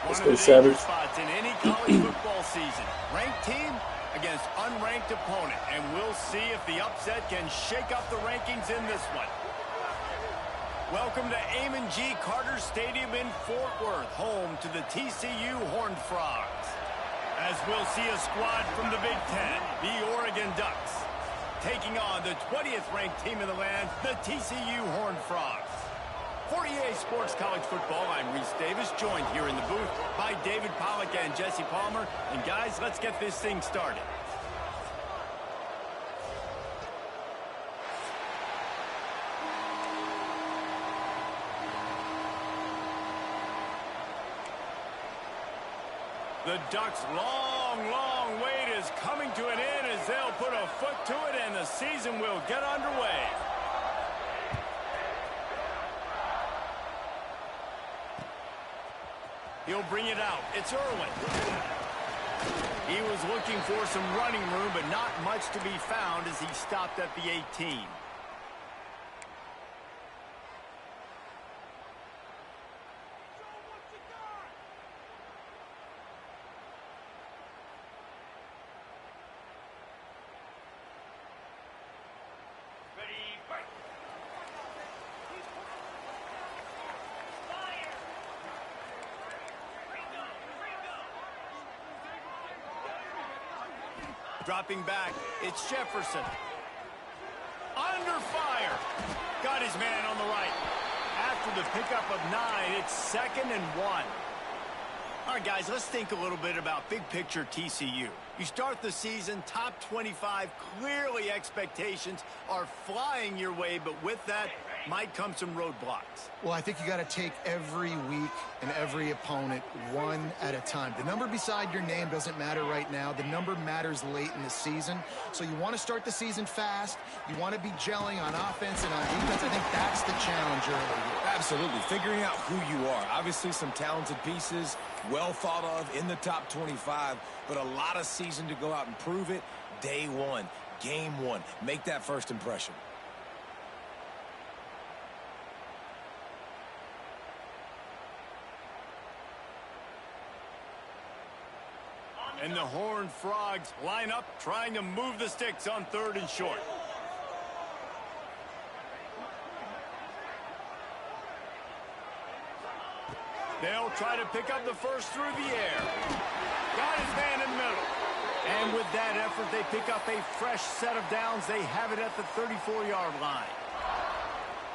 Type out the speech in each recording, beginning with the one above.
Let's One go, of the danger Savage. spots in any college football season. Ranked team against unranked opponent. And we'll see if the upset can shake up the rankings in this one. Welcome to NGNG Carter Stadium in Fort Worth, home to the TCU Horned Frogs. As we'll see a squad from the Big Ten, the Oregon Ducks, taking on the 20th ranked team in the land, the TCU Horned Frogs. For EA Sports College Football, I'm Reese Davis, joined here in the booth by David Pollack and Jesse Palmer. And guys, let's get this thing started. The Ducks' long wait is coming to an end as they'll put a foot to it and the season will get underway. He'll bring it out. It's Irwin. He was looking for some running room, but not much to be found as he stopped at the 18. Dropping back, it's Jefferson. Under fire. Got his man on the right. After the pickup of 9, it's 2nd and 1. All right, guys, let's think a little bit about big picture TCU. You start the season top 25. Clearly expectations are flying your way, but with that might come some roadblocks. Well, I think you got to take every week and every opponent one at a time. The number beside your name doesn't matter right now. The number matters late in the season. So you want to start the season fast. You want to be gelling on offense and on defense. I think that's the challenge early here. Absolutely. Figuring out who you are. Obviously some talented pieces, well thought of in the top 25, but a lot of season to go out and prove it. Day one, game one. Make that first impression. And the Horned Frogs line up, trying to move the sticks on 3rd and short. They'll try to pick up the first through the air. Got his man in the middle. And with that effort, they pick up a fresh set of downs. They have it at the 34-yard line.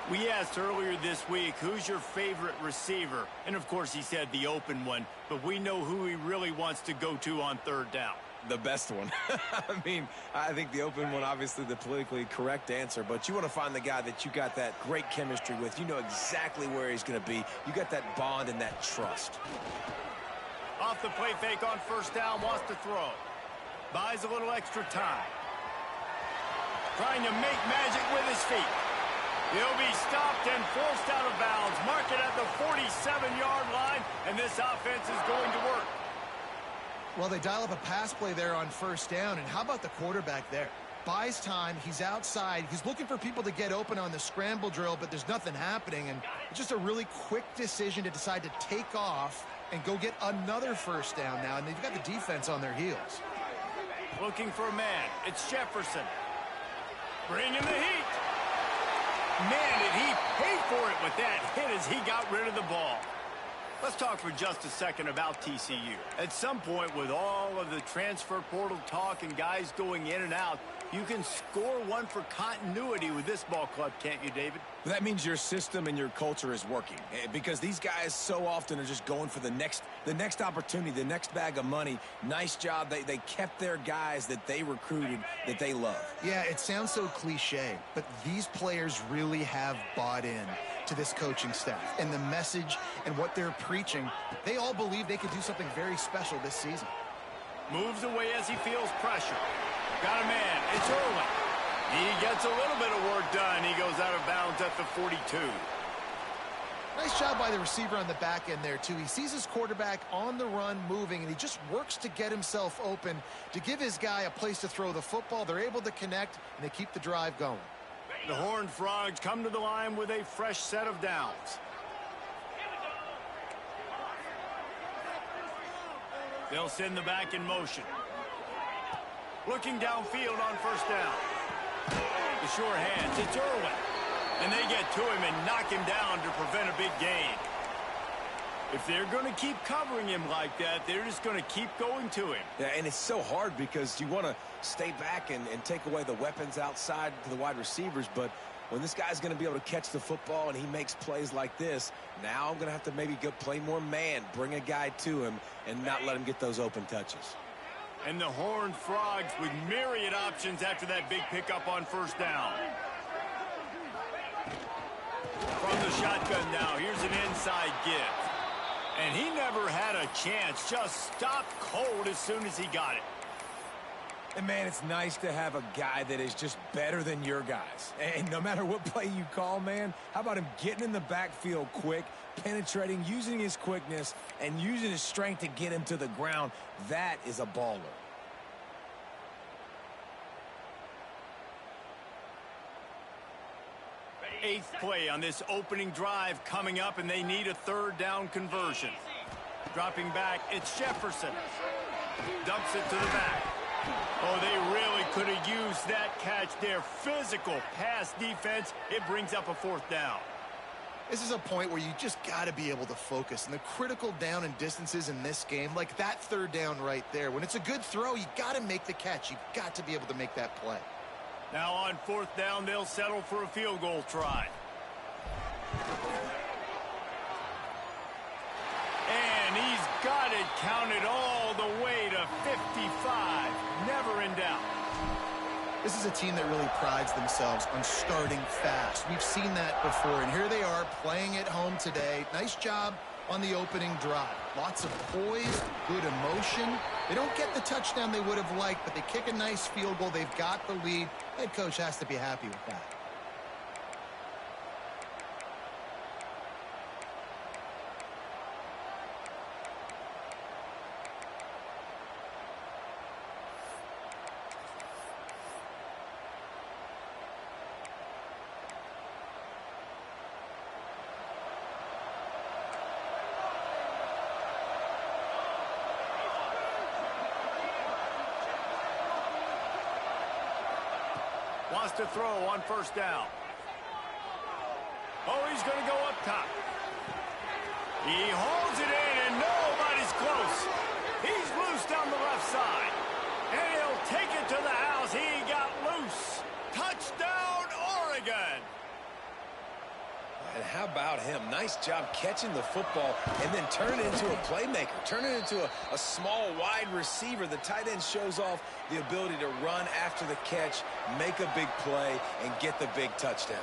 We asked earlier this week, who's your favorite receiver? And, of course, he said the open one. But we know who he really wants to go to on 3rd down. The best one. I mean, I think the open one, obviously the politically correct answer, but you want to find the guy that you got that great chemistry with. You know exactly where he's going to be. You got that bond and that trust. Off the play fake on 1st down, wants to throw. Buys a little extra time. Trying to make magic with his feet. He'll be stopped and forced out of bounds. Mark it at the 47-yard line, and this offense is going to work. Well, they dial up a pass play there on 1st down, and how about the quarterback there? Buys time, he's outside, he's looking for people to get open on the scramble drill, but there's nothing happening, and it's just a really quick decision to decide to take off and go get another 1st down now, and they've got the defense on their heels. Looking for a man. It's Jefferson. Bringing the heat. Man, did he pay for it with that hit as he got rid of the ball. Let's talk for just a second about TCU. At some point, with all of the transfer portal talk and guys going in and out, you can score one for continuity with this ball club, can't you, David? That means your system and your culture is working, because these guys so often are just going for the next opportunity, the next bag of money. Nice job. They kept their guys that they recruited, that they love. Yeah, it sounds so cliche, but these players really have bought in to this coaching staff and the message and what they're preaching. They all believe they could do something very special this season. Moves away as he feels pressure. Got a man. It's Irwin. He gets a little bit of work done. He goes out of bounds at the 42. Nice job by the receiver on the back end there, too. He sees his quarterback on the run moving, and he just works to get himself open to give his guy a place to throw the football. They're able to connect, and they keep the drive going. The Horned Frogs come to the line with a fresh set of downs. They'll send the back in motion. Looking downfield on first down. The sure hands, it's Irwin. And they get to him and knock him down to prevent a big gain. If they're going to keep covering him like that, they're just going to keep going to him. Yeah, and it's so hard because you want to stay back and take away the weapons outside to the wide receivers, but when this guy's going to be able to catch the football and he makes plays like this, now I'm going to have to maybe go play more man, bring a guy to him, and not let him get those open touches. And the Horned Frogs with myriad options after that big pickup on first down. From the shotgun now, here's an inside give. And he never had a chance, just stopped cold as soon as he got it. And, man, it's nice to have a guy that is just better than your guys. And no matter what play you call, man, how about him getting in the backfield quick, penetrating, using his quickness, and using his strength to get him to the ground? That is a baller. Eighth play on this opening drive coming up, and they need a third down conversion. Dropping back, it's Jefferson. Dumps it to the back. Oh, they really could have used that catch there. Physical pass defense. It brings up a fourth down. This is a point where you just got to be able to focus. And the critical down and distances in this game, like that third down right there, when it's a good throw, you got to make the catch. You've got to be able to make that play. Now on fourth down, they'll settle for a field goal try. And he's got it counted all the way to 55. Never in doubt. This is a team that really prides themselves on starting fast. We've seen that before, and here they are playing at home today. Nice job on the opening drive. Lots of poise, good emotion. They don't get the touchdown they would have liked, but they kick a nice field goal. They've got the lead. Head coach has to be happy with that. Wants to throw on first down. Oh, he's going to go up top. He holds it in, and nobody's close. He's loose down the left side. And he'll take it to the house. He got loose. Touchdown, Oregon. And how about him? Nice job catching the football and then turn it into a playmaker. Turn it into a small wide receiver. The tight end shows off the ability to run after the catch, make a big play, and get the big touchdown.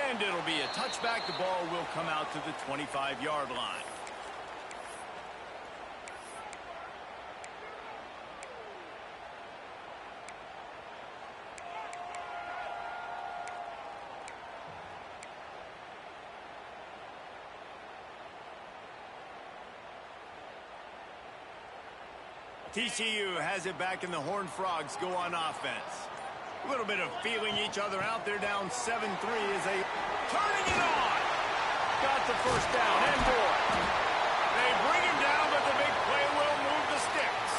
And it'll be a touchback. The ball will come out to the 25-yard line. TCU has it back, and the Horned Frogs go on offense. A little bit of feeling each other out. They're down 7-3 as they turning it on. Got the first down and more. They bring him down, but the big play will move the sticks.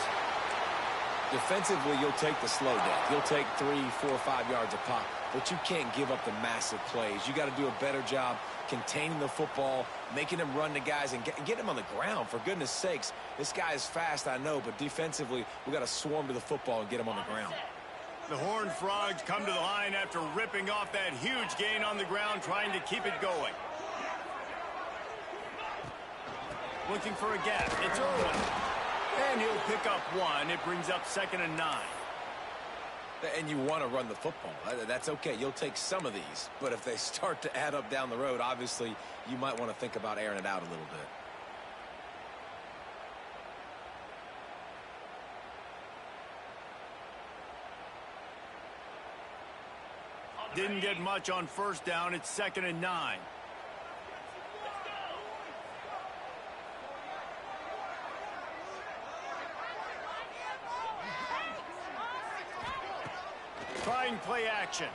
Defensively, you'll take the slow down. You'll take 3, 4, 5 yards a pop, but you can't give up the massive plays. You got to do a better job containing the football, making him run to guys, and get him on the ground. For goodness sakes, this guy is fast, I know, but defensively, we got to swarm to the football and get him on the ground. The Horned Frogs come to the line after ripping off that huge gain on the ground, trying to keep it going. Looking for a gap. It's Irwin. And he'll pick up one. It brings up 2nd and 9. And you want to run the football. That's okay. You'll take some of these. But if they start to add up down the road, obviously, you might want to think about airing it out a little bit. Didn't get much on first down. It's 2nd and 9. Trying play action.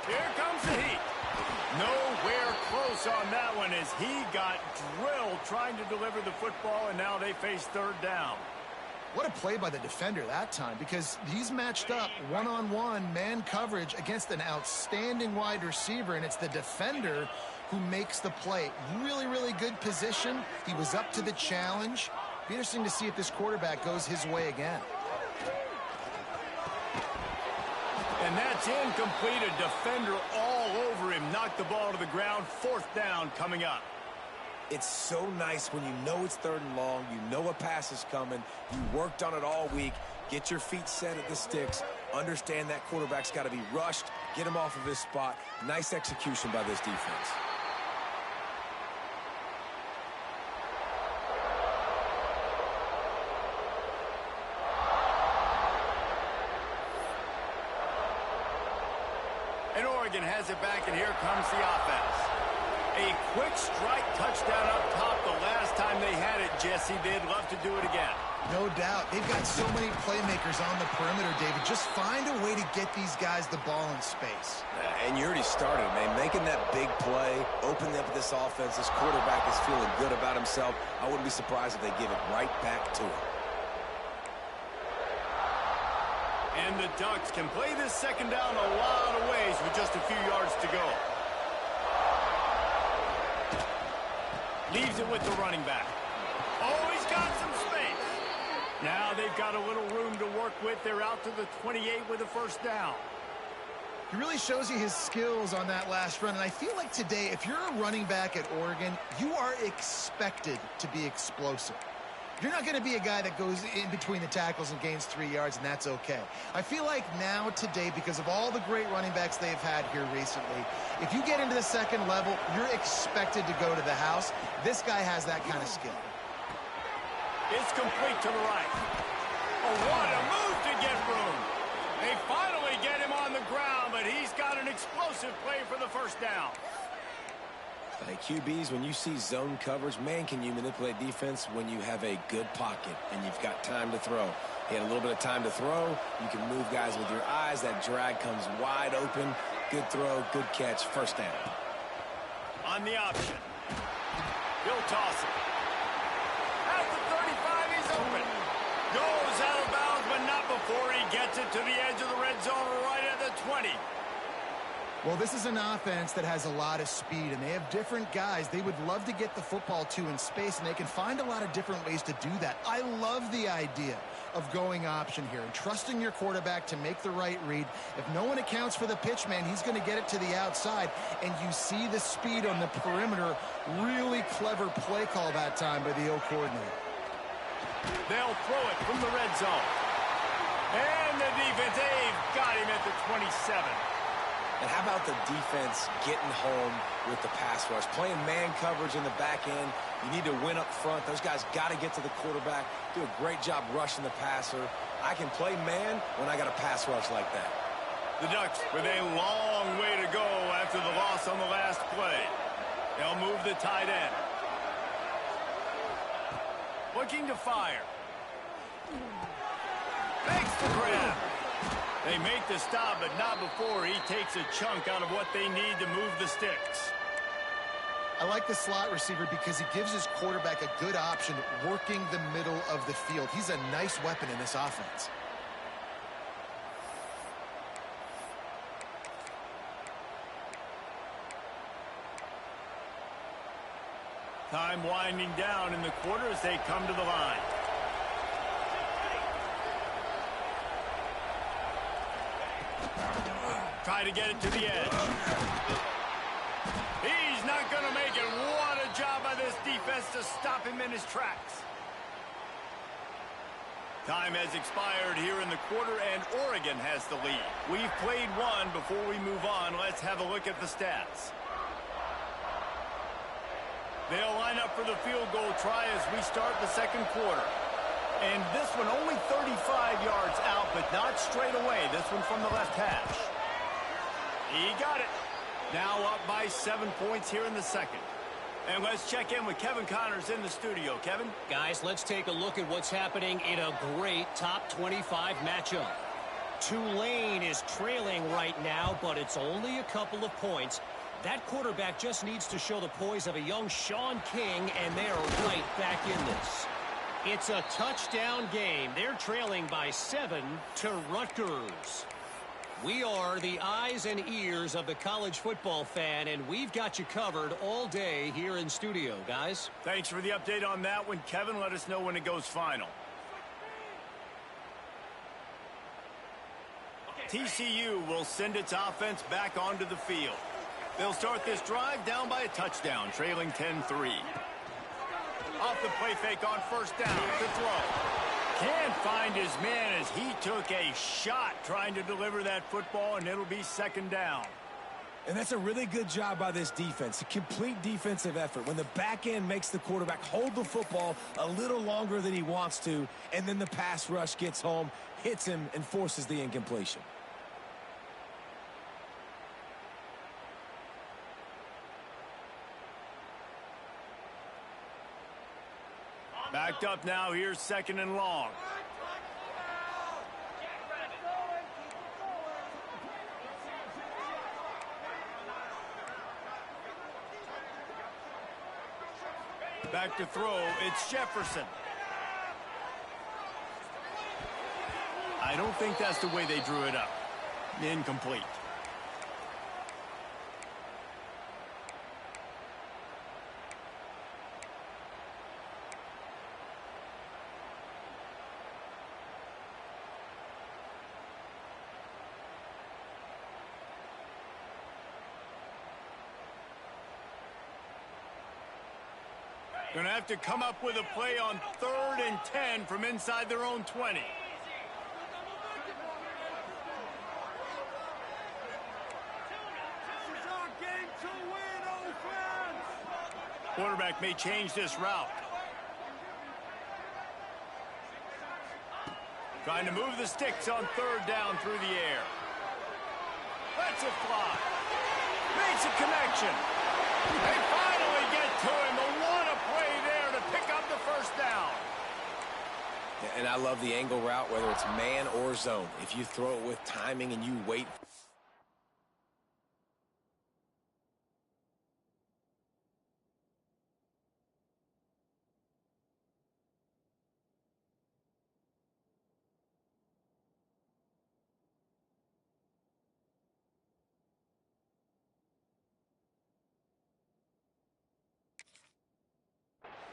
Here comes the heat. Nowhere close on that one as he got drilled trying to deliver the football, and now they face third down. What a play by the defender that time, because he's matched up one-on-one man coverage against an outstanding wide receiver, and it's the defender who makes the play. Really, really good position. He was up to the challenge. Be interesting to see if this quarterback goes his way again. And that's incomplete. A defender all over him. Knocked the ball to the ground. Fourth down coming up. It's so nice when you know it's third and long, you know a pass is coming, you worked on it all week, get your feet set at the sticks, understand that quarterback's got to be rushed, get him off of his spot. Nice execution by this defense. And Oregon has it back, and here comes the offense. A quick strike touchdown up top the last time they had it, Jesse. They'd love to do it again. No doubt. They've got so many playmakers on the perimeter, David. Just find a way to get these guys the ball in space. And you already started, man. Making that big play, opening up this offense. This quarterback is feeling good about himself. I wouldn't be surprised if they give it right back to him. And the Ducks can play this second down a lot of ways with just a few yards to go. Leaves it with the running back. Oh, he's got some space. Now they've got a little room to work with. They're out to the 28 with a first down. He really shows you his skills on that last run. And I feel like today, if you're a running back at Oregon, you are expected to be explosive. You're not going to be a guy that goes in between the tackles and gains 3 yards, and that's okay. I feel like now, today, because of all the great running backs they've had here recently, if you get into the second level, you're expected to go to the house. This guy has that kind of skill. It's complete to the right. Oh, what a move to get room. They finally get him on the ground, but he's got an explosive play for the first down. QBs, when you see zone coverage, man, can you manipulate defense when you have a good pocket and you've got time to throw. He had a little bit of time to throw. You can move guys with your eyes. That drag comes wide open. Good throw, good catch, first down. On the option. He'll toss it. At the 35, he's open. Goes out of bounds, but not before he gets it to the edge of the red zone right at the 20. Well, this is an offense that has a lot of speed, and they have different guys they would love to get the football to in space, and they can find a lot of different ways to do that. I love the idea of going option here and trusting your quarterback to make the right read. If no one accounts for the pitch, man, he's going to get it to the outside, and you see the speed on the perimeter. Really clever play call that time by the O coordinator. They'll throw it from the red zone. And the defense, they've got him at the 27. And how about the defense getting home with the pass rush? Playing man coverage in the back end. You need to win up front. Those guys got to get to the quarterback. Do a great job rushing the passer. I can play man when I got a pass rush like that. The Ducks with a long way to go after the loss on the last play. They'll move the tight end. Looking to fire. Makes the grab. They make the stop, but not before he takes a chunk out of what they need to move the sticks. I like the slot receiver because he gives his quarterback a good option working the middle of the field. He's a nice weapon in this offense. Time winding down in the quarter as they come to the line. Try to get it to the edge. He's not going to make it. What a job by this defense to stop him in his tracks. Time has expired here in the quarter, and Oregon has the lead. We've played one. Before we move on, let's have a look at the stats. They'll line up for the field goal try as we start the second quarter. And this one only 35 yards out, but not straight away. This one from the left hash. He got it. Now up by 7 points here in the second. And let's check in with Kevin Connors in the studio. Kevin? Guys, let's take a look at what's happening in a great top 25 matchup. Tulane is trailing right now, but it's only a couple of points. That quarterback just needs to show the poise of a young Sean King, and they are right back in this. It's a touchdown game. They're trailing by 7 to Rutgers. We are the eyes and ears of the college football fan, and we've got you covered all day here in studio, guys. Thanks for the update on that one, Kevin. Let us know when it goes final. TCU will send its offense back onto the field. They'll start this drive down by a touchdown, trailing 10-3. Off the play fake on first down to throw. Can't find his man as he took a shot trying to deliver that football, and it'll be second down. And that's a really good job by this defense, a complete defensive effort. When the back end makes the quarterback hold the football a little longer than he wants to, and then the pass rush gets home, hits him, and forces the incompletion. Backed up now, here's second and long. Back to throw, it's Jefferson. I don't think that's the way they drew it up. Incomplete. Going to have to come up with a play on 3rd and 10 from inside their own 20. Quarterback may change this route. Trying to move the sticks on 3rd down through the air. Lets it fly. Makes a connection. They finally get to him. What a play there to pick up the first down. And I love the angle route, whether it's man or zone. If you throw it with timing and you wait.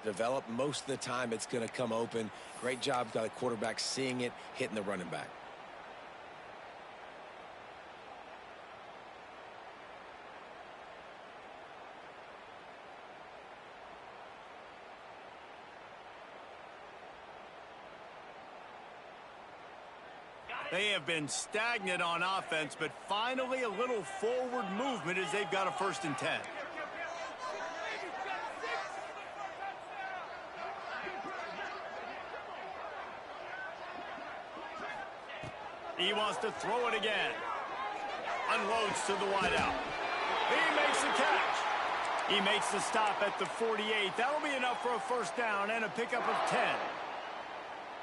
Develop most of the time, it's going to come open. Great job by the quarterback seeing it, hitting the running back. They have been stagnant on offense, but finally a little forward movement as they've got a 1st and 10. He wants to throw it again. Unloads to the wideout. He makes the catch. He makes the stop at the 48. That'll be enough for a 1st down and a pickup of 10.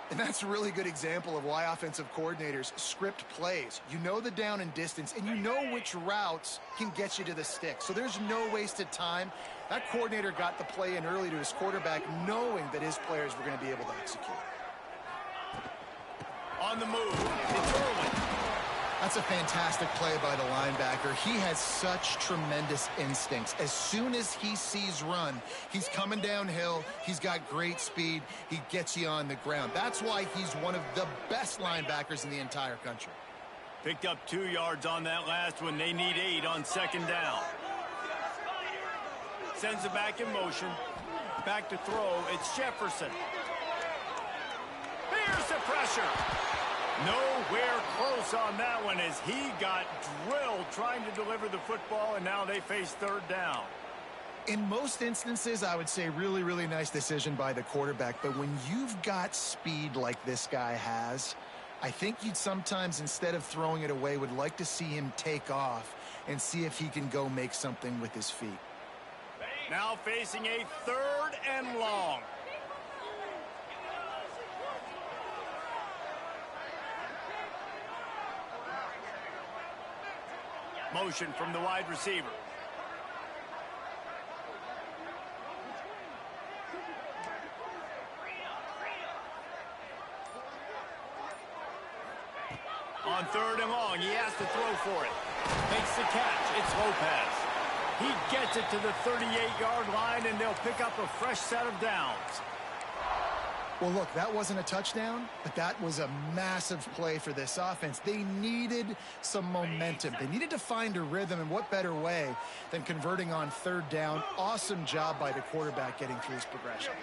And that's a really good example of why offensive coordinators script plays. You know the down and distance, and you know which routes can get you to the stick. So there's no wasted time. That coordinator got the play in early to his quarterback, knowing that his players were going to be able to execute. On the move, it's early. That's a fantastic play by the linebacker. He has such tremendous instincts. As soon as he sees run, he's coming downhill. He's got great speed. He gets you on the ground. That's why he's one of the best linebackers in the entire country. Picked up 2 yards on that last one. They need 8 on 2nd down. Sends it back in motion. Back to throw. It's Jefferson. Here's the pressure. Nowhere close on that one as he got drilled trying to deliver the football, and now they face 3rd down. In most instances, I would say really, really nice decision by the quarterback. But when you've got speed like this guy has, I think you'd sometimes, instead of throwing it away, would like to see him take off and see if he can go make something with his feet. Now facing a 3rd and long. Motion from the wide receiver. third and long. He has to throw for it. Makes the catch. It's Lopez. He gets it to the 38-yard line, and they'll pick up a fresh set of downs. Well, look, that wasn't a touchdown, but that was a massive play for this offense. They needed some momentum. They needed to find a rhythm, and what better way than converting on third down. Awesome job by the quarterback getting through his progression.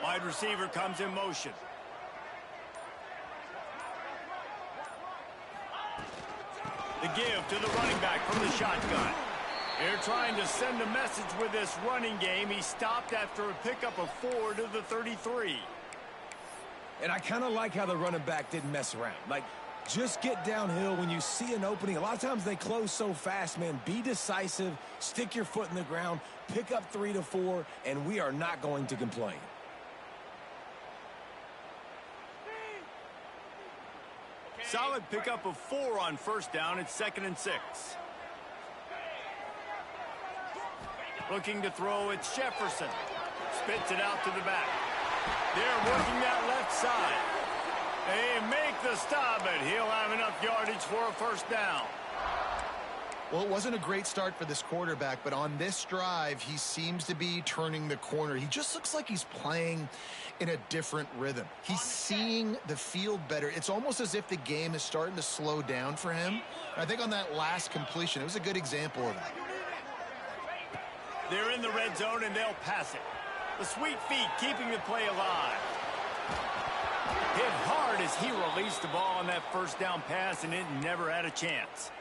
Wide receiver comes in motion. The give to the running back from the shotgun. They're trying to send a message with this running game. He stopped after a pickup of 4 to the 33. And I kind of like how the running back didn't mess around. Like, just get downhill when you see an opening. A lot of times they close so fast, man. Be decisive, stick your foot in the ground, pick up 3 to 4, and we are not going to complain. Solid pickup of 4 on first down. It's 2nd and 6. Looking to throw, it's Jefferson. Spits it out to the back. They're working that left side. They make the stop, but he'll have enough yardage for a first down. Well, it wasn't a great start for this quarterback, but on this drive, he seems to be turning the corner. He just looks like he's playing in a different rhythm. He's seeing the field better. It's almost as if the game is starting to slow down for him. I think on that last completion, it was a good example of that. They're in the red zone, and they'll pass it. The sweet feet keeping the play alive. Hit hard as he released the ball on that first down pass, and it never had a chance.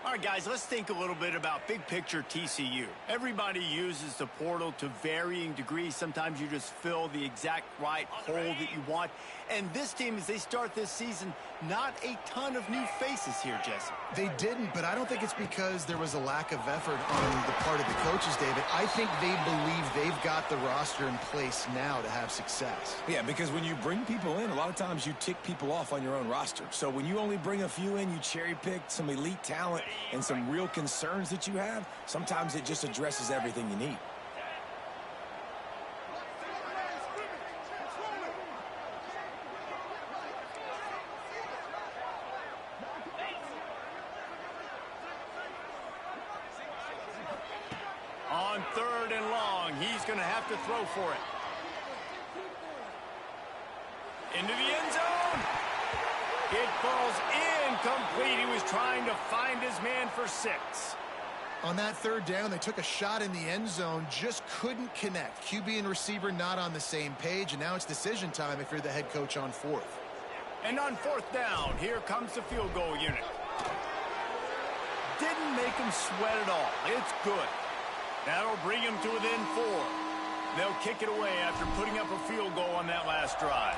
All right, guys, let's think a little bit about big picture TCU. Everybody uses the portal to varying degrees. Sometimes you just fill the exact right hole that you want. And this team, as they start this season, not a ton of new faces here, Jesse. They didn't, but I don't think it's because there was a lack of effort on the part of the coaches, David. I think they believe they've got the roster in place now to have success. Yeah, because when you bring people in, a lot of times you tick people off on your own roster. So when you only bring a few in, you cherry-pick some elite talent and some real concerns that you have, sometimes it just addresses everything you need. On 3rd and long, he's going to have to throw for it. Into the end zone. It falls incomplete. He was trying to find his man for 6. On that 3rd down, they took a shot in the end zone, just couldn't connect. QB and receiver not on the same page, and now it's decision time if you're the head coach on 4th. And on 4th down, here comes the field goal unit. Didn't make him sweat at all. It's good. That'll bring him to within 4. They'll kick it away after putting up a field goal on that last drive.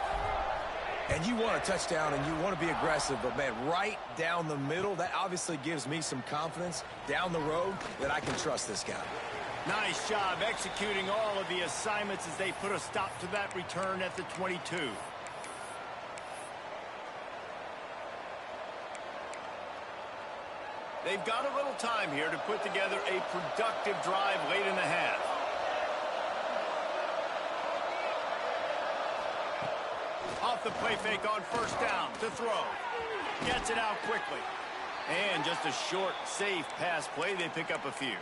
And you want a touchdown and you want to be aggressive, but, man, right down the middle, that obviously gives me some confidence down the road that I can trust this guy. Nice job executing all of the assignments as they put a stop to that return at the 22. They've got a little time here to put together a productive drive late in the half. Off the play fake on first down to throw. Gets it out quickly. And just a short, safe pass play. They pick up a few.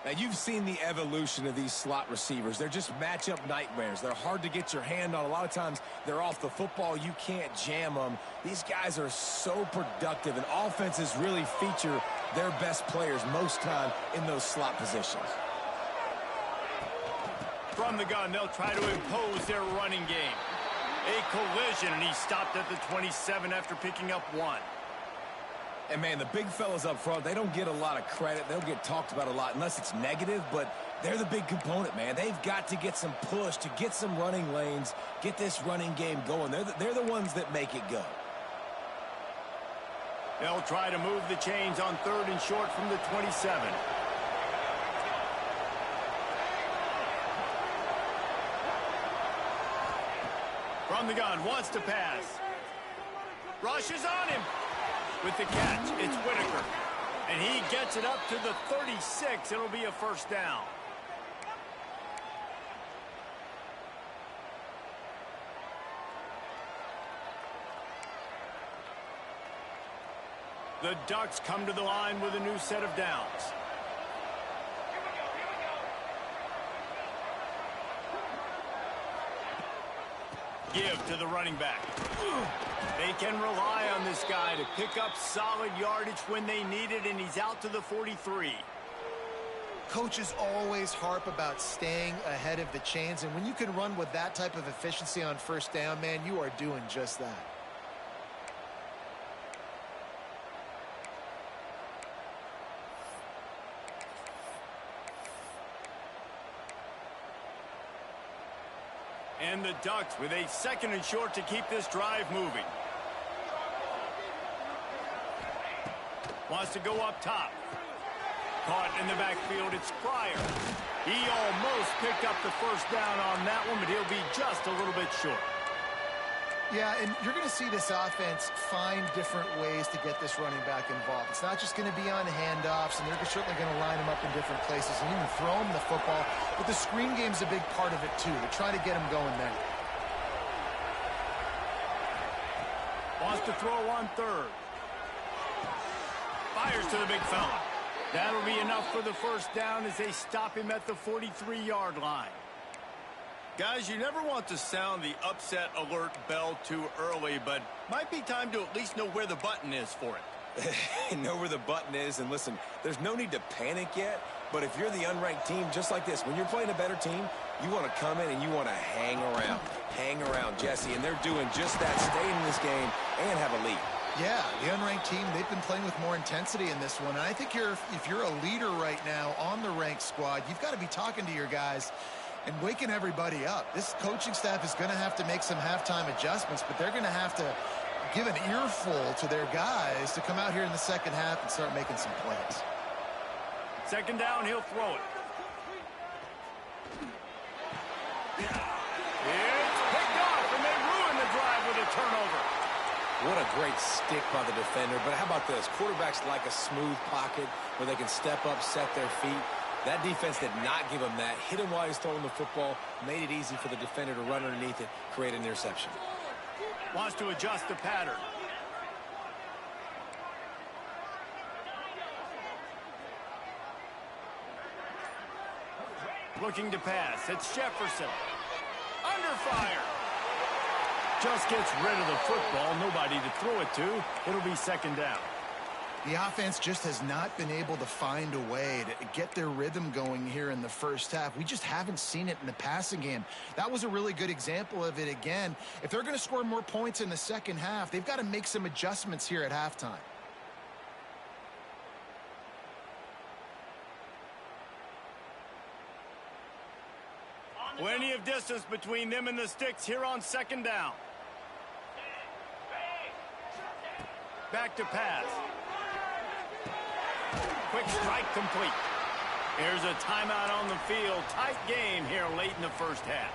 Now, you've seen the evolution of these slot receivers. They're just matchup nightmares. They're hard to get your hand on. A lot of times, they're off the football. You can't jam them. These guys are so productive, and offenses really feature their best players most time in those slot positions. From the gun, they'll try to impose their running game. A collision, and he stopped at the 27 after picking up 1. And, man, the big fellas up front, they don't get a lot of credit. They'll get talked about a lot unless it's negative, but they're the big component, man. They've got to get some push, to get some running lanes, get this running game going. They're the ones that make it go. They'll try to move the chains on 3rd and short from the 27. From the gun, wants to pass. Rushes on him. With the catch, it's Whitaker. And he gets it up to the 36. It'll be a first down. The Ducks come to the line with a new set of downs. Give to the running back. They can rely on this guy to pick up solid yardage when they need it, and he's out to the 43. Coaches always harp about staying ahead of the chains, and when you can run with that type of efficiency on first down, man, you are doing just that. And the Ducks with a 2nd and short to keep this drive moving. Wants to go up top. Caught in the backfield, it's Pryor. He almost picked up the first down on that one, but he'll be just a little bit short. Yeah, and you're going to see this offense find different ways to get this running back involved. It's not just going to be on handoffs, and they're certainly going to line him up in different places and even throw him the football. But the screen game's a big part of it, too. They're trying to get him going there. Wants to throw on 3rd. Fires to the big fella. That'll be enough for the first down as they stop him at the 43-yard line. Guys, you never want to sound the upset alert bell too early, but might be time to at least know where the button is for it. Know where the button is, and listen, there's no need to panic yet, but if you're the unranked team, just like this, when you're playing a better team, you want to come in and you want to hang around, Jesse, and they're doing just that, stay in this game and have a lead. Yeah, the unranked team, they've been playing with more intensity in this one, and I think if you're a leader right now on the ranked squad, you've got to be talking to your guys and waking everybody up. This coaching staff is going to have to make some halftime adjustments, but they're going to have to give an earful to their guys to come out here in the second half and start making some plays. 2nd down, he'll throw it. It's picked off, and they ruin the drive with a turnover. What a great stick by the defender, but how about this? Quarterbacks like a smooth pocket where they can step up, set their feet. That defense did not give him that. Hit him while he's throwing the football, made it easy for the defender to run underneath it, create an interception. Wants to adjust the pattern. Looking to pass. It's Jefferson. Under fire. Just gets rid of the football. Nobody to throw it to. It'll be 2nd down. The offense just has not been able to find a way to get their rhythm going here in the first half. We just haven't seen it in the passing game. That was a really good example of it again. If they're going to score more points in the second half, they've got to make some adjustments here at halftime. Plenty of distance between them and the sticks here on 2nd down. Back to pass. Quick strike complete. Here's a timeout on the field. Tight game here late in the first half.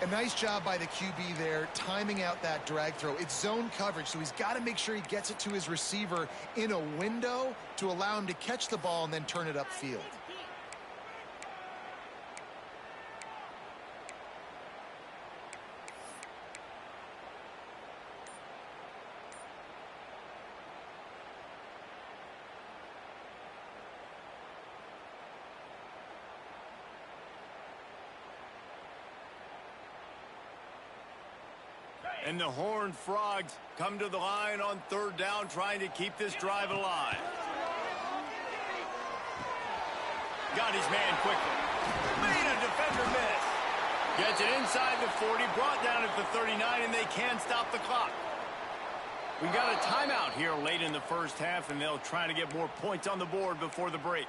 A nice job by the QB there, timing out that drag throw. It's zone coverage, so he's got to make sure he gets it to his receiver in a window to allow him to catch the ball and then turn it upfield. And the Horned Frogs come to the line on 3rd down, trying to keep this drive alive. Got his man quickly. Made a defender miss. Gets it inside the 40, brought down at the 39, and they can't stop the clock. We got a timeout here late in the first half, and they'll try to get more points on the board before the break.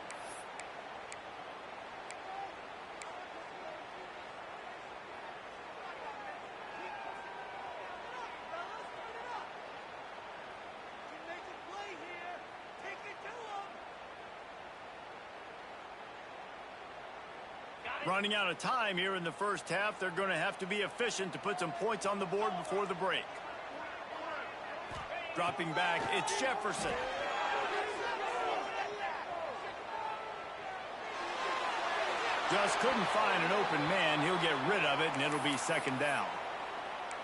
Running out of time here in the first half. They're going to have to be efficient to put some points on the board before the break. Dropping back, it's Jefferson. Just couldn't find an open man. He'll get rid of it, and it'll be 2nd down.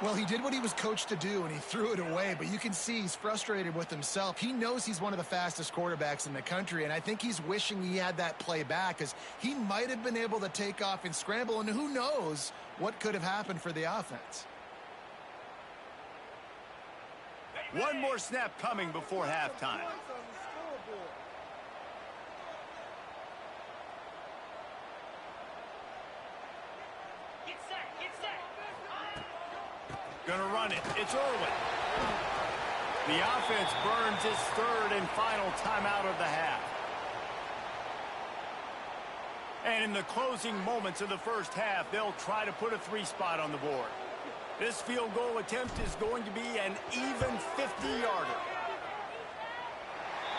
Well, he did what he was coached to do, and he threw it away, but you can see he's frustrated with himself. He knows he's one of the fastest quarterbacks in the country, and I think he's wishing he had that play back because he might have been able to take off and scramble, and who knows what could have happened for the offense. One more snap coming before halftime. Gonna run it. It's Irwin. The offense burns its third and final timeout of the half. And in the closing moments of the first half, they'll try to put a 3-spot on the board. This field goal attempt is going to be an even 50-yarder.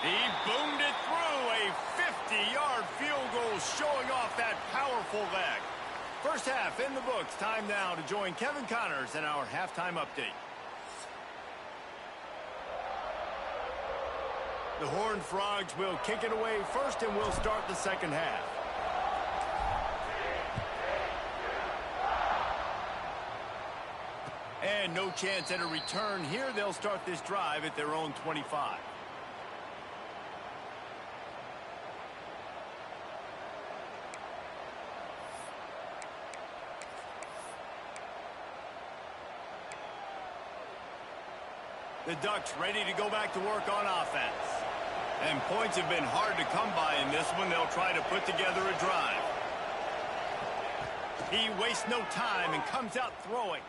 He boomed it through. A 50-yard field goal showing off that powerful leg. First half in the books. Time now to join Kevin Connors in our halftime update. The Horned Frogs will kick it away first, and we'll start the second half. And no chance at a return here. They'll start this drive at their own 25. The Ducks ready to go back to work on offense. And points have been hard to come by in this one. They'll try to put together a drive. He wastes no time and comes out throwing.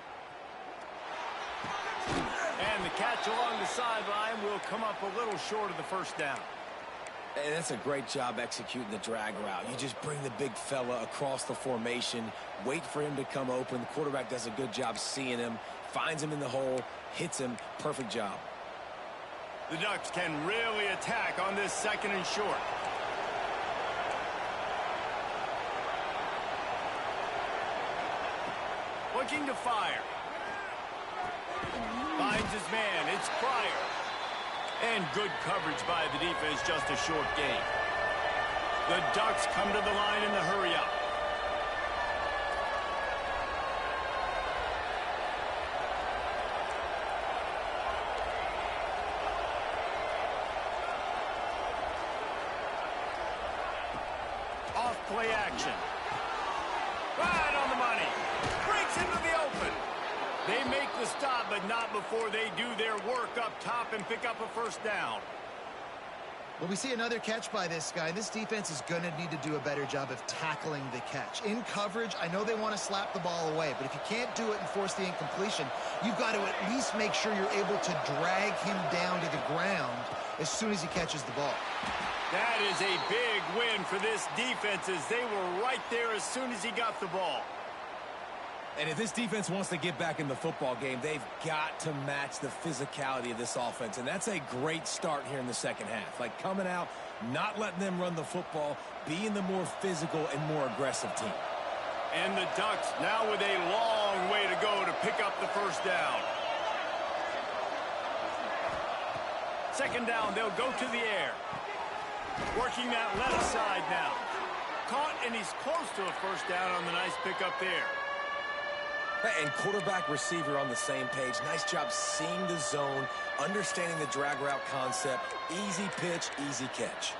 And the catch along the sideline will come up a little short of the first down. And that's a great job executing the drag route. You just bring the big fella across the formation, wait for him to come open. The quarterback does a good job seeing him, finds him in the hole, hits him. Perfect job. The Ducks can really attack on this second and short. Looking to fire. Finds his man. It's Pryor. And good coverage by the defense, just a short gain. The Ducks come to the line in the hurry-up. Off play action. Right on the money. Breaks into the open. They make the stop, but not before they do their work up top and pick up a first down. Well, we see another catch by this guy. This defense is going to need to do a better job of tackling the catch. In coverage, I know they want to slap the ball away, but if you can't do it and force the incompletion, you've got to at least make sure you're able to drag him down to the ground as soon as he catches the ball. That is a big win for this defense, as they were right there as soon as he got the ball. And if this defense wants to get back in the football game, they've got to match the physicality of this offense. And that's a great start here in the second half. Like coming out, not letting them run the football, being the more physical and more aggressive team. And the Ducks now with a long way to go to pick up the first down. Second down, they'll go to the air. Working that left side now. Caught, and he's close to a first down on the nice pickup there. And quarterback receiver on the same page. Nice job seeing the zone, understanding the drag route concept. Easy pitch, easy catch.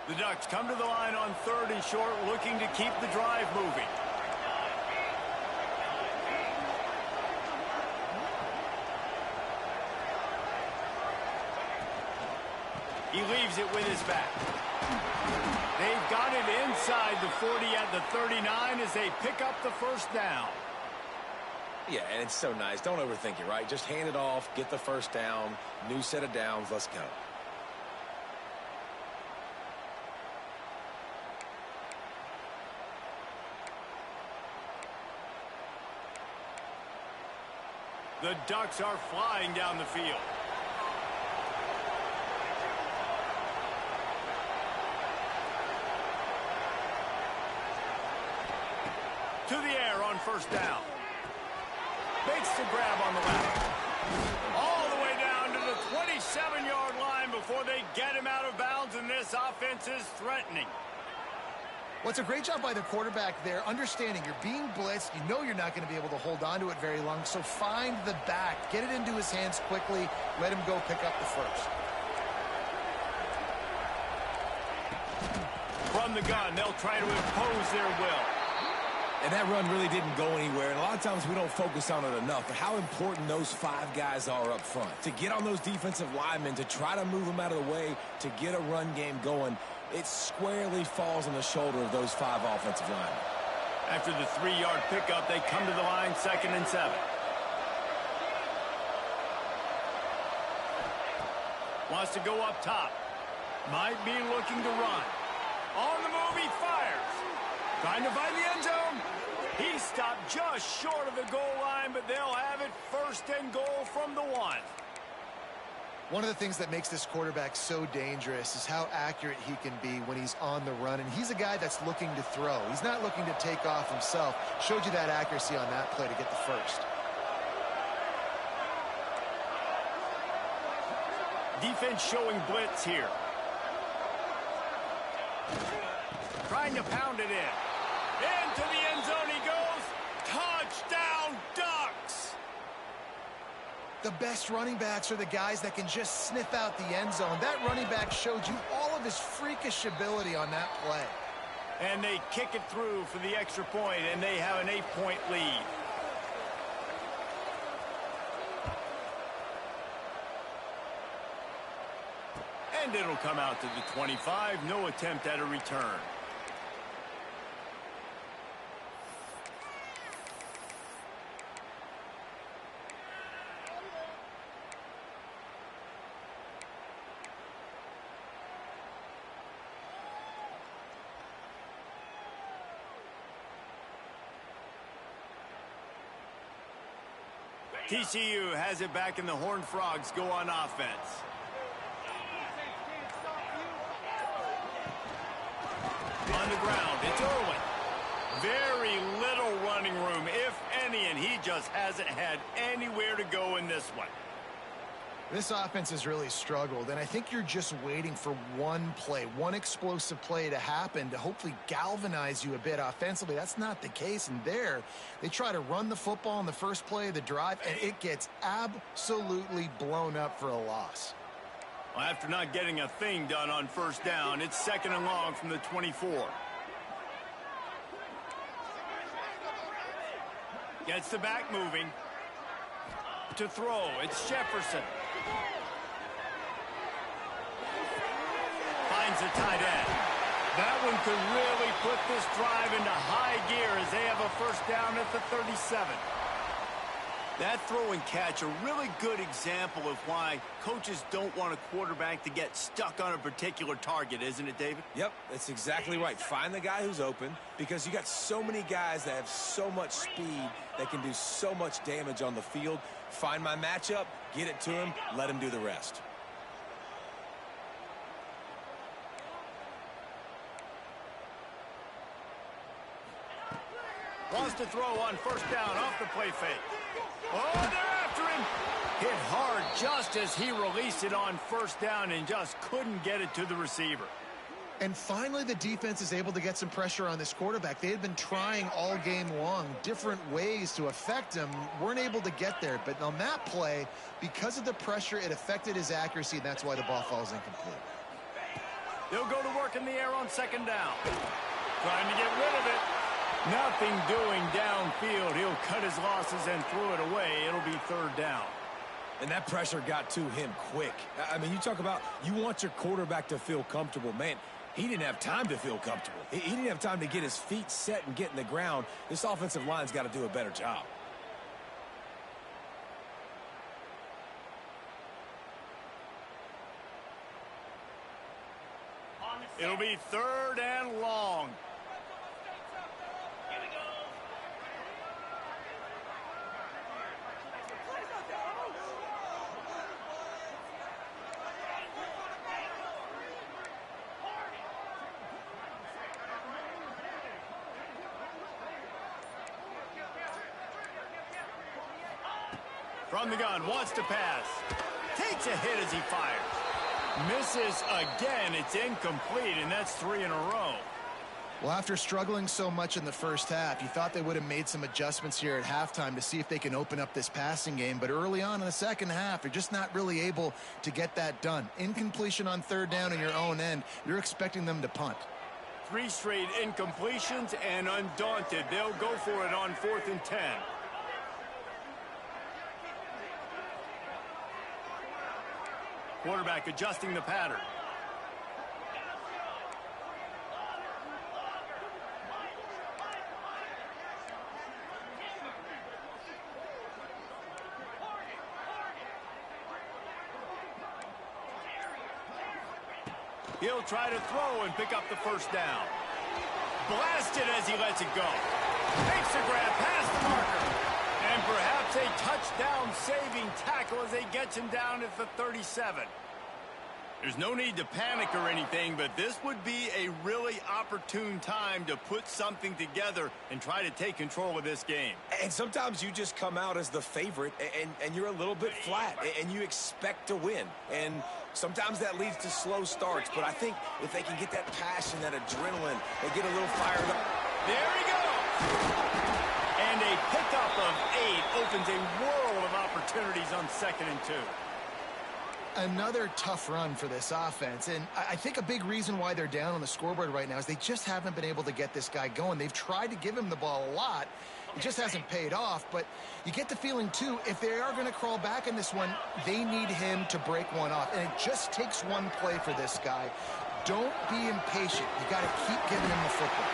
The Ducks come to the line on third and short, looking to keep the drive moving. He leaves it with his back. They've got it inside the 40 at the 39 as they pick up the first down. Yeah, and it's so nice. Don't overthink it, right? Just hand it off, get the first down, new set of downs, let's go. The Ducks are flying down the field. To the air on first down. Makes the grab on the left. All the way down to the 27-yard line before they get him out of bounds, and this offense is threatening. Well, it's a great job by the quarterback there, understanding you're being blitzed. You know you're not going to be able to hold on to it very long, so find the back. Get it into his hands quickly. Let him go pick up the first. From the gun, they'll try to impose their will. And that run really didn't go anywhere. And a lot of times we don't focus on it enough. But how important those 5 guys are up front. To get on those defensive linemen, to try to move them out of the way, to get a run game going, it squarely falls on the shoulder of those 5 offensive linemen. After the 3-yard pickup, they come to the line 2nd and 7. Wants to go up top. Might be looking to run. On the move, he fires. Trying to find the end zone. He stopped just short of the goal line, but they'll have it 1st and goal from the 1. One of the things that makes this quarterback so dangerous is how accurate he can be when he's on the run. And he's a guy that's looking to throw. He's not looking to take off himself. Showed you that accuracy on that play to get the first. Defense showing blitz here. Trying to pound it in. Into the end zone he goes. Touchdown, Ducks! The best running backs are the guys that can just sniff out the end zone. That running back showed you all of his freakish ability on that play. And they kick it through for the extra point, and they have an 8-point lead. And it'll come out to the 25. No attempt at a return. TCU has it back, and the Horned Frogs go on offense. On the ground, it's Irwin. Very little running room, if any, and he just hasn't had anywhere to go in this one. This offense has really struggled, and I think you're just waiting for one play, one explosive play to happen to hopefully galvanize you a bit offensively. That's not the case, and there they try to run the football in the first play of the drive, and it gets absolutely blown up for a loss. Well, after not getting a thing done on 1st down, it's 2nd and long from the 24. Gets the back moving. To throw, it's Jefferson. Finds the tight end. That one could really put this drive into high gear as they have a 1st down at the 37. That throw and catch, a really good example of why coaches don't want a quarterback to get stuck on a particular target, isn't it, David? Yep, that's exactly right. Find the guy who's open, because you got so many guys that have so much speed that can do so much damage on the field. Find my matchup, get it to him, let him do the rest. Wants to throw on 1st down off the play fake. Oh, they're after him. Hit hard just as he released it on 1st down and just couldn't get it to the receiver. And finally, the defense is able to get some pressure on this quarterback. They had been trying all game long different ways to affect him, weren't able to get there. But on that play, because of the pressure, it affected his accuracy, and that's why the ball falls incomplete. They'll go to work in the air on 2nd down. Trying to get rid of it. Nothing doing downfield. He'll cut his losses and throw it away. It'll be 3rd down. And that pressure got to him quick. I mean, you talk about you want your quarterback to feel comfortable. Man, he didn't have time to feel comfortable. He didn't have time to get his feet set and get in the ground. This offensive line's got to do a better job. It'll be 3rd and long. From the gun, wants to pass. Takes a hit as he fires. Misses again. It's incomplete, and that's 3 in a row. Well, after struggling so much in the first half, you thought they would have made some adjustments here at halftime to see if they can open up this passing game. But early on in the second half, they're just not really able to get that done. Incompletion on third down in your own end, you're expecting them to punt. 3 straight incompletions, and undaunted, they'll go for it on 4th and 10. Quarterback adjusting the pattern. He'll try to throw and pick up the first down. Blasted as he lets it go. Makes the grab past the marker. And perhaps a touchdown-saving tackle as they get him down at the 37. There's no need to panic or anything, but this would be a really opportune time to put something together and try to take control of this game. And sometimes you just come out as the favorite, and you're a little bit flat, and you expect to win. And sometimes that leads to slow starts, but I think if they can get that passion, that adrenaline, they get a little fired up. There he goes! And a pickup of 8 opens a world of opportunities on 2nd and 2. Another tough run for this offense, and I think a big reason why they're down on the scoreboard right now is they just haven't been able to get this guy going. They've tried to give him the ball a lot. It just hasn't paid off, but you get the feeling, too, if they are going to crawl back in this one, they need him to break one off, and it just takes one play for this guy. Don't be impatient. You got to keep giving him the football.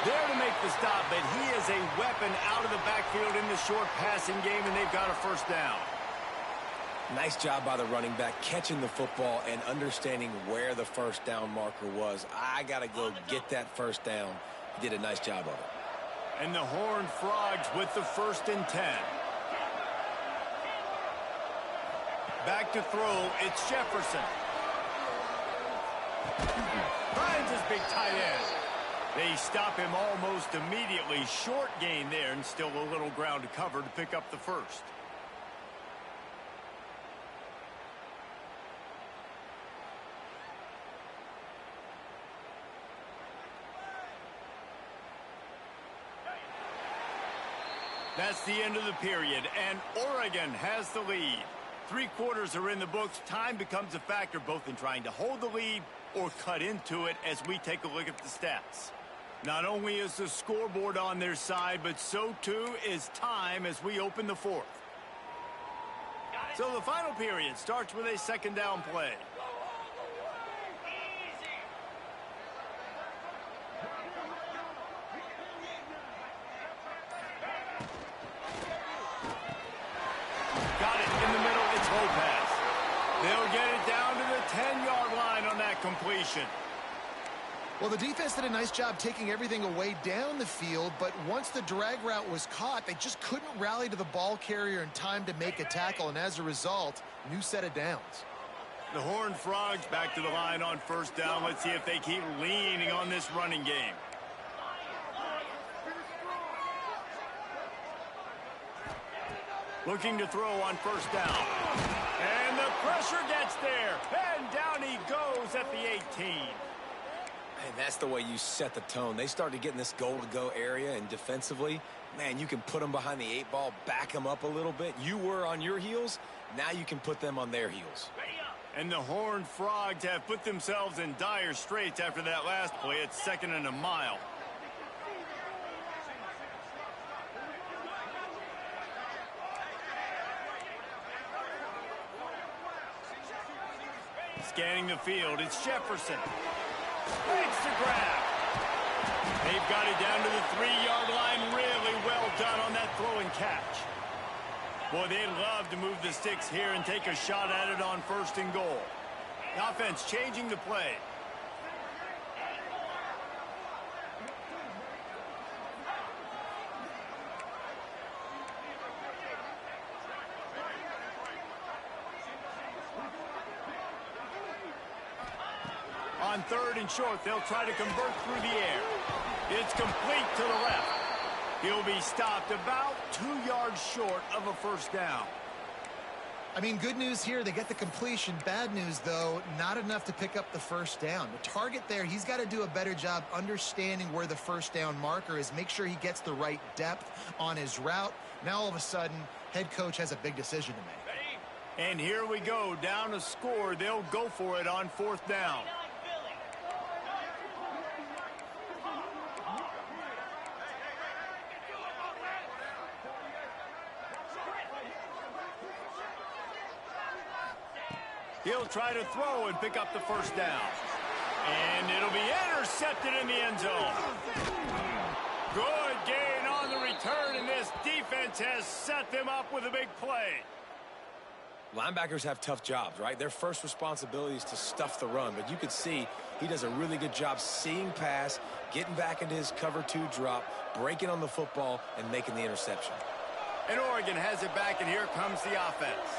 There to make the stop, but he is a weapon out of the backfield in the short passing game, and they've got a first down. Nice job by the running back, catching the football and understanding where the first down marker was. I got to go get that first down. He did a nice job of it. And the Horned Frogs with the 1st and 10. Back to throw, it's Jefferson. Finds his big tight end. They stop him almost immediately. Short gain there, and still a little ground to cover to pick up the first. That's the end of the period, and Oregon has the lead. 3 quarters are in the books. Time becomes a factor both in trying to hold the lead or cut into it as we take a look at the stats. Not only is the scoreboard on their side, but so too is time as we open the 4th. So the final period starts with a 2nd down play. Got it in the middle. It's Lopez. They'll get it down to the 10-yard line on that completion. Well, the defense did a nice job taking everything away down the field, but once the drag route was caught, they just couldn't rally to the ball carrier in time to make a tackle, and as a result, new set of downs. The Horned Frogs back to the line on 1st down. Let's see if they keep leaning on this running game. Looking to throw on 1st down. And the pressure gets there. And down he goes at the 18. And that's the way you set the tone. They started getting this goal-to-go area, and defensively, man, you can put them behind the 8 ball, back them up a little bit. You were on your heels. Now you can put them on their heels. And the Horned Frogs have put themselves in dire straits after that last play. It's 2nd and a mile. Scanning the field, it's Jefferson. Makes the grab. They've got it down to the 3-yard line. Really well done on that throw and catch. Boy, they'd love to move the sticks here and take a shot at it on 1st and goal. The offense changing the play. On 3rd and short, they'll try to convert through the air. It's complete to the left. He'll be stopped about 2 yards short of a 1st down. I mean, good news here, they get the completion. Bad news, though, not enough to pick up the first down. The target there, he's got to do a better job understanding where the first down marker is, make sure he gets the right depth on his route. Now, all of a sudden, head coach has a big decision to make. And here we go, down a score. They'll go for it on 4th down. He'll try to throw and pick up the first down. And it'll be intercepted in the end zone. Good gain on the return, and this defense has set them up with a big play. Linebackers have tough jobs, right? Their first responsibility is to stuff the run, but you could see he does a really good job seeing pass, getting back into his cover 2 drop, breaking on the football, and making the interception. And Oregon has it back, and here comes the offense.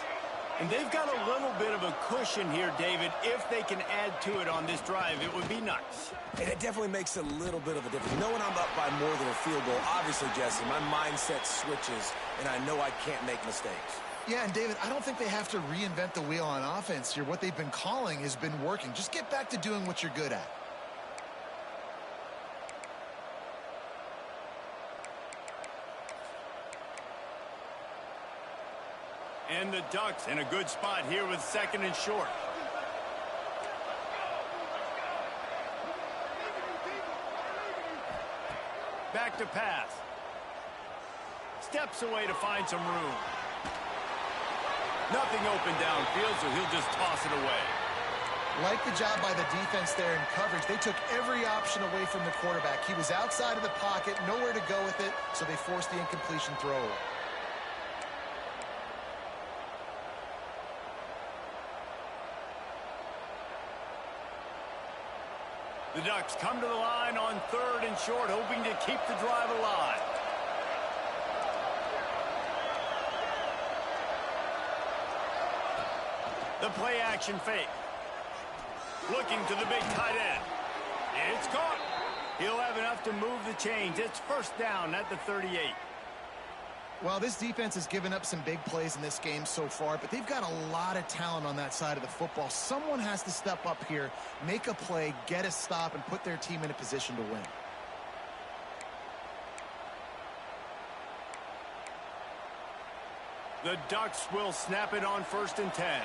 And they've got a little bit of a cushion here, David. If they can add to it on this drive, it would be nice. And it definitely makes a little bit of a difference. Knowing I'm up by more than a field goal, obviously, Jesse, my mindset switches, and I know I can't make mistakes. Yeah, and David, I don't think they have to reinvent the wheel on offense here. What they've been calling has been working. Just get back to doing what you're good at. And the Ducks in a good spot here with 2nd and short. Back to pass. Steps away to find some room. Nothing open downfield, so he'll just toss it away. Like the job by the defense there in coverage. They took every option away from the quarterback. He was outside of the pocket, nowhere to go with it, so they forced the incompletion throw away. The Ducks come to the line on 3rd and short, hoping to keep the drive alive. The play action fake. Looking to the big tight end. It's caught. He'll have enough to move the chains. It's 1st down at the 38. Well, this defense has given up some big plays in this game so far, but they've got a lot of talent on that side of the football. Someone has to step up here, make a play, get a stop, and put their team in a position to win. The Ducks will snap it on 1st and 10.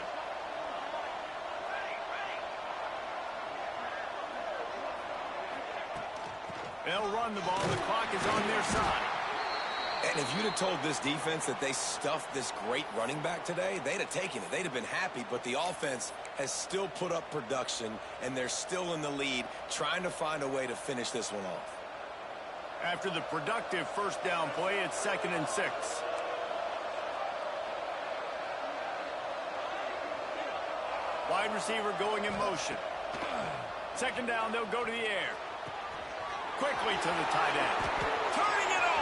They'll run the ball. The clock is on their side. And if you'd have told this defense that they stuffed this great running back today, they'd have taken it. They'd have been happy, but the offense has still put up production, and they're still in the lead, trying to find a way to finish this one off. After the productive 1st down play, it's 2nd and 6. Wide receiver going in motion. 2nd down, they'll go to the air. Quickly to the tight end. Turning it on!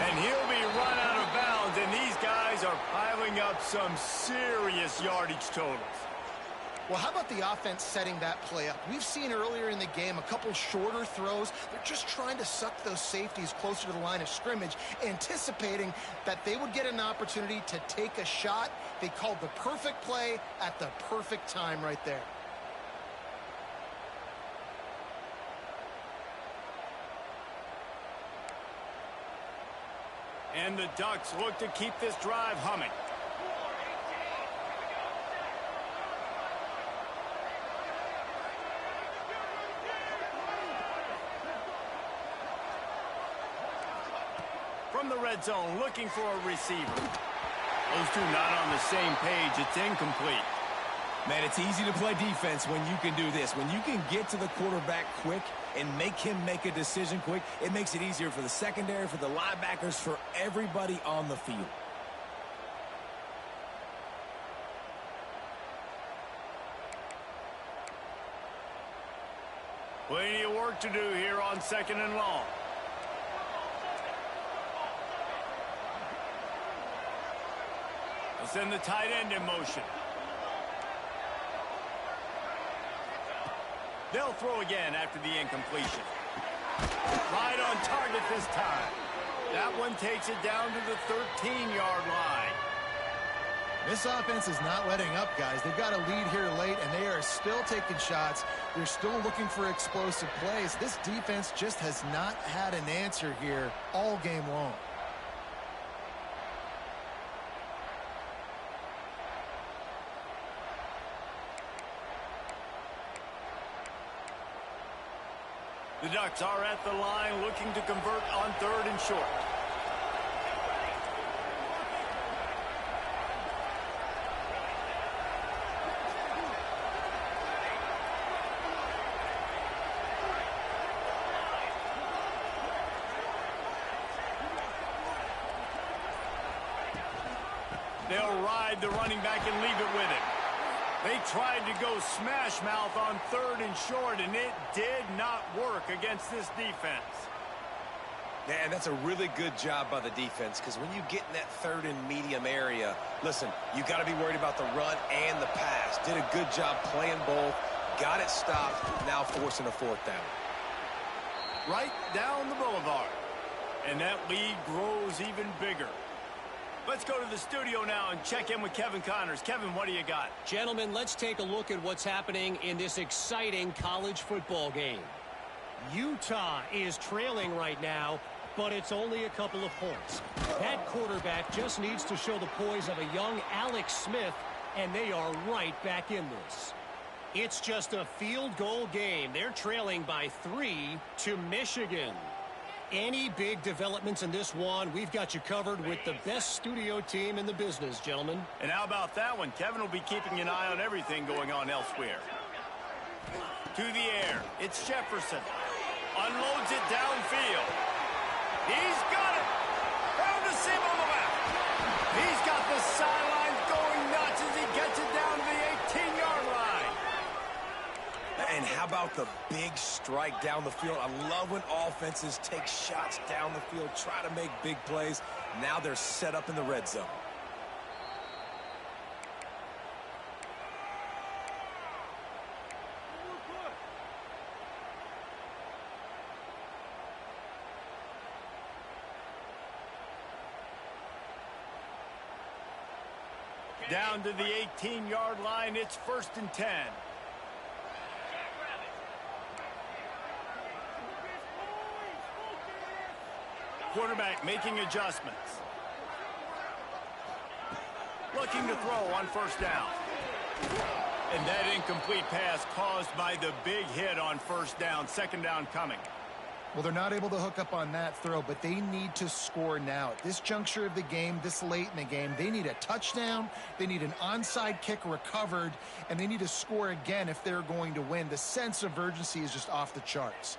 And he'll be run out of bounds, and these guys are piling up some serious yardage totals. Well, how about the offense setting that play up? We've seen earlier in the game a couple shorter throws. They're just trying to suck those safeties closer to the line of scrimmage, anticipating that they would get an opportunity to take a shot. They called the perfect play at the perfect time right there. And the Ducks look to keep this drive humming. From the red zone, looking for a receiver. Those two not on the same page. It's incomplete. Man, it's easy to play defense when you can do this. When you can get to the quarterback quick and make him make a decision quick, it makes it easier for the secondary, for the linebackers, for everybody on the field. Plenty of work to do here on 2nd and long. They'll send the tight end in motion. They'll throw again after the incompletion. Right on target this time. That that one takes it down to the 13-yard line. This offense is not letting up, guys. They've got a lead here late, and they are still taking shots. They're still looking for explosive plays. This defense just has not had an answer here all game long. The Ducks are at the line looking to convert on 3rd and short. They'll ride the running back and leave it with him. They tried to go smash mouth on 3rd and short, and it did not work against this defense. Yeah, and that's a really good job by the defense, because when you get in that 3rd and medium area, listen, you got to be worried about the run and the pass. Did a good job playing both, got it stopped, now forcing a 4th down. Right down the boulevard. And that lead grows even bigger. Let's go to the studio now and check in with Kevin Connors. Kevin, what do you got? Gentlemen, let's take a look at what's happening in this exciting college football game. Utah is trailing right now, but it's only a couple of points. That quarterback just needs to show the poise of a young Alex Smith, and they are right back in this. It's just a field goal game. They're trailing by 3 to Michigan. Any big developments in this one, we've got you covered with the best studio team in the business, gentlemen. And how about that one? Kevin will be keeping an eye on everything going on elsewhere. To the air, it's Jefferson. Unloads it downfield. He's got it. Found a seam on the left. He's got the sidelines going nuts as he gets it down to the 18-yard line. And how about the big strike down the field? I love when offenses take shots down the field, try to make big plays. Now they're set up in the red zone. Down to the 18-yard line, it's 1st and 10. Quarterback making adjustments. Looking to throw on 1st down. And that incomplete pass caused by the big hit on 1st down. 2nd down coming. Well, they're not able to hook up on that throw, but they need to score now. At this juncture of the game, this late in the game, they need a touchdown, they need an onside kick recovered, and they need to score again if they're going to win. The sense of urgency is just off the charts.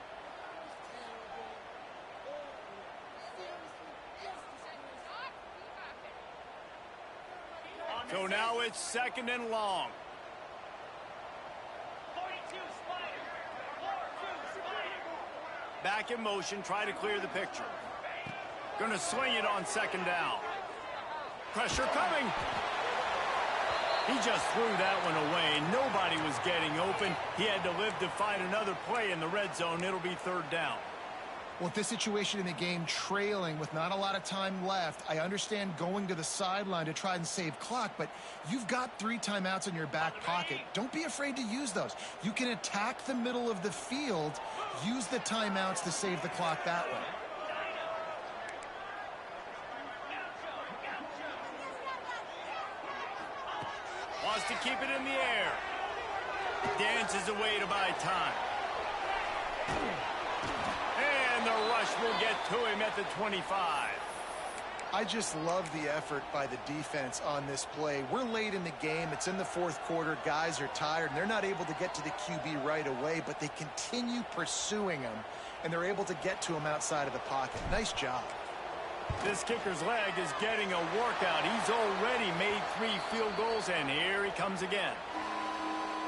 So now it's 2nd and long. Back in motion, try to clear the picture. Going to swing it on 2nd down. Pressure coming. He just threw that one away. Nobody was getting open. He had to live to find another play in the red zone. It'll be 3rd down. Well, with this situation in the game, trailing with not a lot of time left, I understand going to the sideline to try and save clock, but you've got 3 timeouts in your back pocket. Don't be afraid to use those. You can attack the middle of the field, use the timeouts to save the clock that way. Wants to keep it in the air. Dances away to buy time. And the rush will get to him at the 25. I just love the effort by the defense on this play. We're late in the game. It's in the 4th quarter. Guys are tired, and they're not able to get to the QB right away, but they continue pursuing him, and they're able to get to him outside of the pocket. Nice job. This kicker's leg is getting a workout. He's already made 3 field goals, and here he comes again.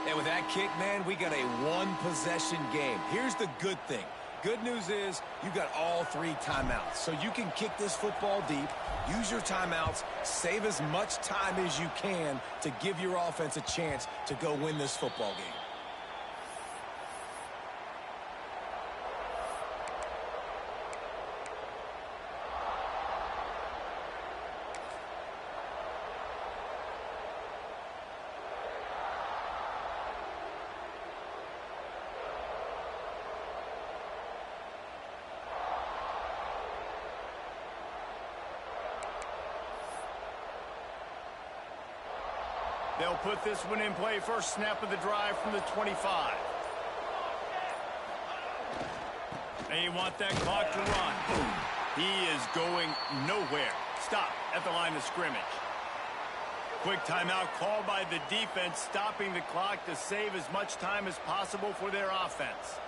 And with that kick, man, we got a 1-possession game. Here's the good thing. Good news is you got all 3 timeouts. So you can kick this football deep, use your timeouts, save as much time as you can to give your offense a chance to go win this football game. They'll put this one in play first snap of the drive from the 25. They want that clock to run. He is going nowhere. Stop at the line of scrimmage. Quick timeout called by the defense, stopping the clock to save as much time as possible for their offense.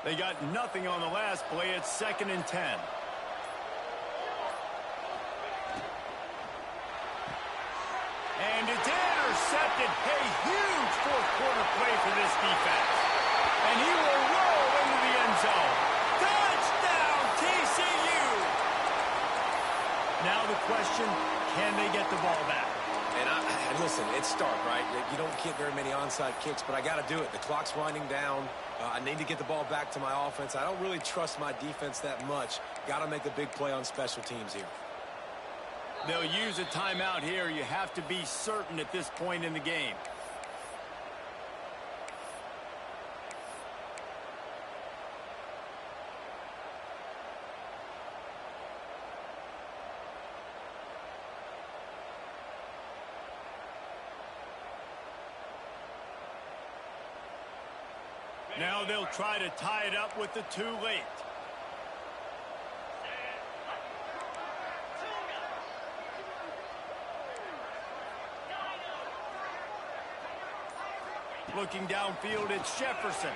They got nothing on the last play. It's 2nd and 10. And it's intercepted. A huge fourth-quarter play for this defense. And he will roll into the end zone. Touchdown, TCU! Now the question, can they get the ball back? And listen, it's stark, right? You don't get very many onside kicks, but I got to do it. The clock's winding down. I need to get the ball back to my offense. I don't really trust my defense that much. Got to make a big play on special teams here. They'll use a timeout here. You have to be certain at this point in the game. Now they'll try to tie it up with the too late. Looking downfield, it's Jefferson.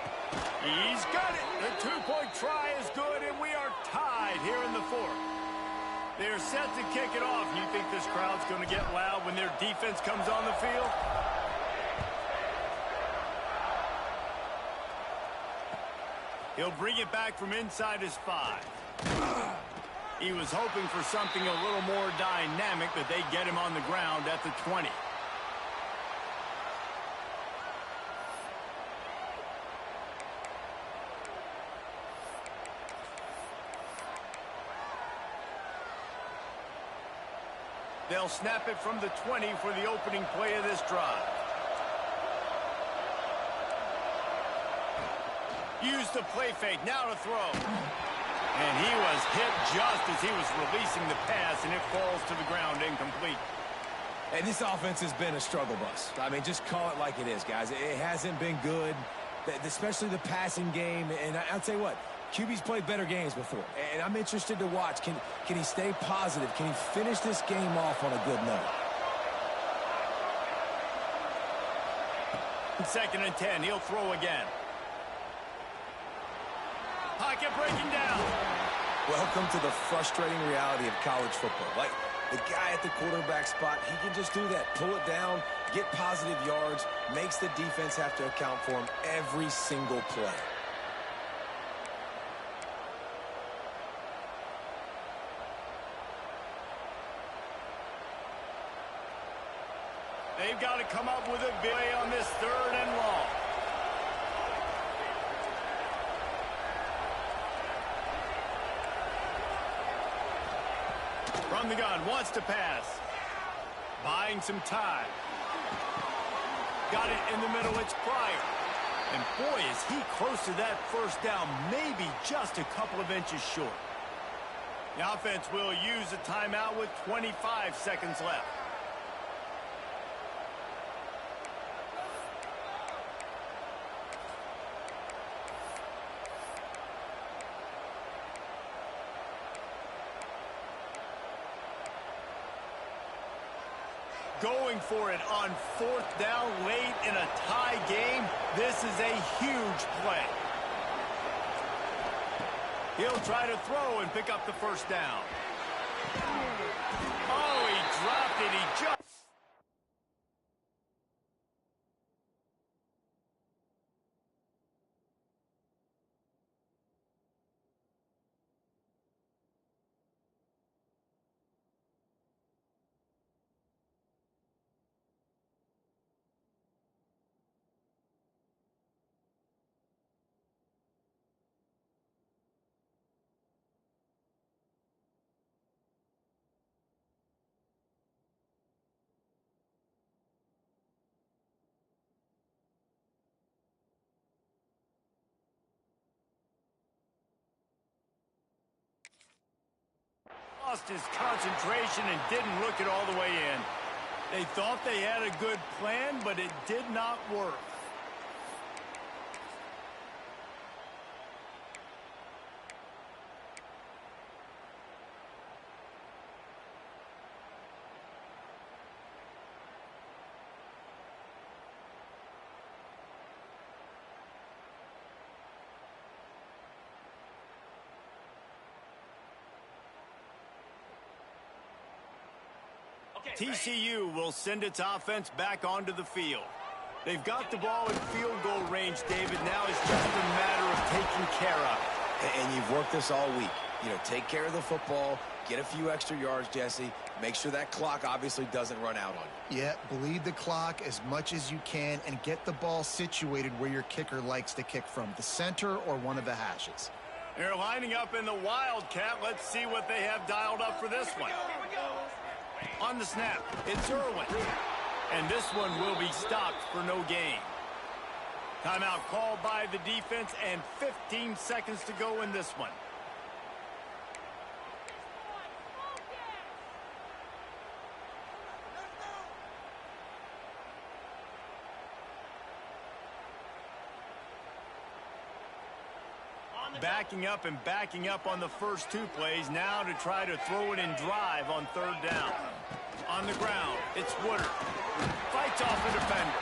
He's got it. The two-point try is good, and we are tied here in the fourth. They're set to kick it off. You think this crowd's going to get loud when their defense comes on the field? He'll bring it back from inside his 5. He was hoping for something a little more dynamic, but they get him on the ground at the 20. They'll snap it from the 20 for the opening play of this drive. Use the play fake, now to throw. And he was hit just as he was releasing the pass, and it falls to the ground incomplete. And this offense has been a struggle bus. I mean, just call it like it is, guys. It hasn't been good, especially the passing game. And I'll tell you what, QB's played better games before. And I'm interested to watch. Can he stay positive? Can he finish this game off on a good note? 2nd and 10, he'll throw again. Pocket breaking down. Welcome to the frustrating reality of college football. Like, the guy at the quarterback spot, he can just do that. Pull it down, get positive yards, makes the defense have to account for him every single play. They've got to come up with a big play on this 3rd and long. From the gun, wants to pass. Buying some time. Got it in the middle, it's Pryor. And boy, is he close to that first down, maybe just a couple of inches short. The offense will use a timeout with 25 seconds left. Going for it on 4th down late in a tie game. This is a huge play. He'll try to throw and pick up the first down. Oh, he dropped it. He just... lost his concentration and didn't look it all the way in. They thought they had a good plan, but it did not work. TCU will send its offense back onto the field. They've got the ball in field goal range, David. Now it's just a matter of taking care of it. And you've worked this all week. You know, take care of the football, get a few extra yards, Jesse. Make sure that clock obviously doesn't run out on you. Yeah, bleed the clock as much as you can and get the ball situated where your kicker likes to kick from, the center or one of the hashes. They're lining up in the Wildcat. Let's see what they have dialed up for this one. On the snap, it's Irwin. And this one will be stopped for no gain. Timeout called by the defense and 15 seconds to go in this one. Backing up on the first two plays now to try to throw it in drive on third down. On the ground, it's Woodard. Fights off the defender.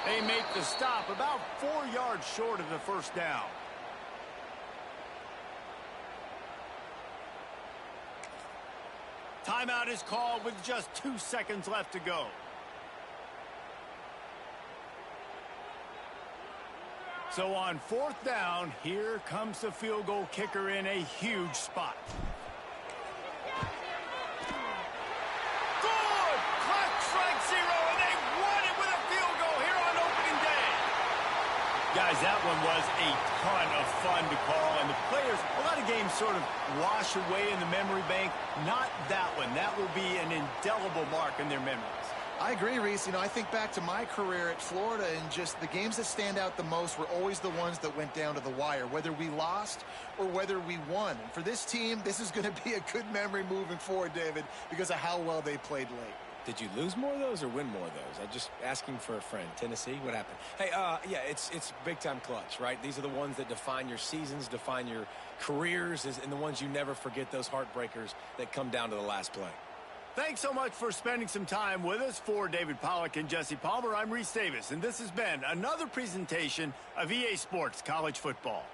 They make the stop about 4 yards short of the first down. Timeout is called with just 2 seconds left to go. So on fourth down, here comes the field goal kicker in a huge spot. Good! Clock strikes 0, and they won it with a field goal here on opening day. Guys, that one was a ton of fun to call, and the players, a lot of games sort of wash away in the memory bank. Not that one. That will be an indelible mark in their memories. I agree, Reese. You know, I think back to my career at Florida, and just the games that stand out the most were always the ones that went down to the wire, whether we lost or whether we won. And for this team, this is going to be a good memory moving forward, David, because of how well they played late. Did you lose more of those or win more of those? I'm just asking for a friend. Tennessee, what happened? Hey, yeah, it's big-time clutch, right? These are the ones that define your seasons, define your careers, and the ones you never forget, those heartbreakers that come down to the last play. Thanks so much for spending some time with us. For David Pollack and Jesse Palmer, I'm Reese Davis, and this has been another presentation of EA Sports College Football.